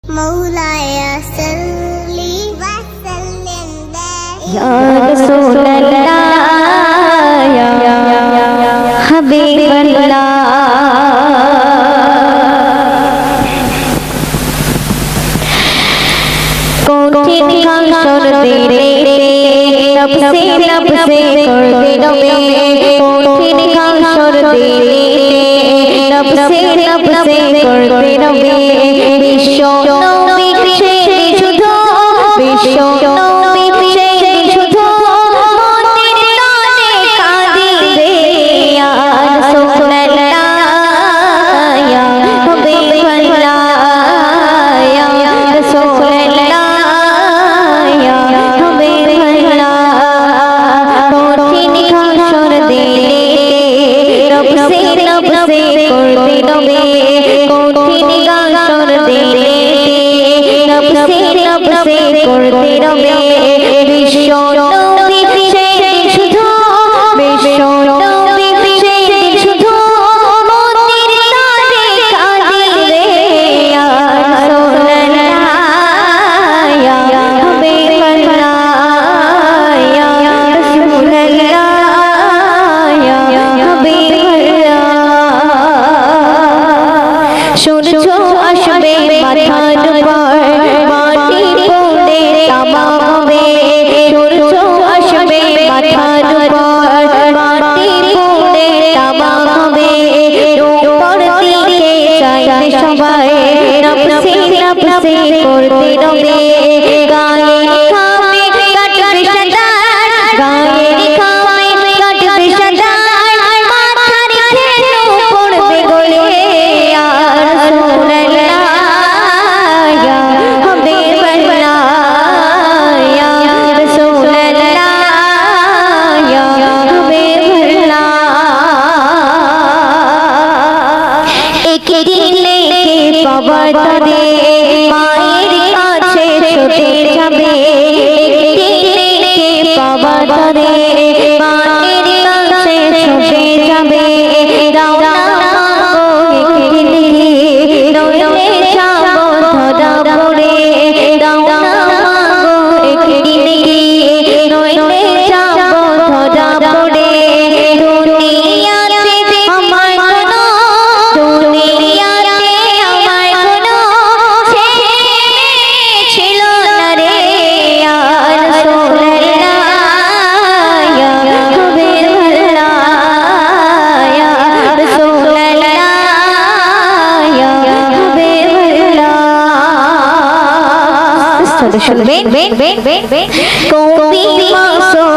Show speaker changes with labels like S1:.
S1: مولاي صل وسلم
S2: يا رسول الله يا حبيب الله কঠিন হাসর দিলে নফসে নফসে করতে রবে কঠিন হাসর দিলে নফসে নফসে করতে রবে বিশ্ব নবী সেই শুধু বিশ্ব নবী সেই শুধু মনের টানে কাঁদিবে ইয়া রাসূলুল্লাহ ইয়া হাবিবাল্লাহ ইয়া রাসূলুল্লাহ ইয়া হাবিবাল্লাহ কঠিন হাসর দিলে নফসে নফসে করতে রবে কঠিন হাসর দিলে নফসে নফসে করতে রবে বিশ্ব নবী সেই শুধু বিশ্ব নবী সেই শুধু মনের টানে কাঁদিবে ইয়া রাসূলুল্লাহ ইয়া হাবিবাল্লাহ ইয়া রাসূলুল্লাহ ইয়া হাবিবাল্লাহ সূর্য আসবে মাথার উপর মাটি পড়ে তামা হবে সূর্য আসবে মাথার উপর মাটি পড়ে তামা হবে উপর দিকে চাইবে সবাই নফসে নফসে করতে রবে গায়ে খামে কাটবে সাদার গায়ে খামে কাটবে সাদার মাথার খেলো পড়বে গলে ইয়া রাসূলুল্লাহ ইয়া হাবিবাল্লাহ ইয়া রাসূলুল্লাহ ইয়া হাবিবাল্লাহ একদিন লেকে কবর তরে মায়ের কাছে ছুটে যাবে একদিন লেকে কবর তরে মায়ের কাছে ছুটে যাবে রওনা মাগো একদিন নইলে যাবো ধরা পড়ে রওনা মাগো একদিন নইলে যাবো ধরা পড়ে দুনিয়াতে আমার কোনো দুনিয়াতে আমার কোনো ছেলে ছিল না রে ইয়া রাসূলুল্লাহ ইয়া হাবিবাল্লাহ ইয়া রাসূলুল্লাহ ইয়া হাবিবাল্লাহ শুনবেন কবি মাসুম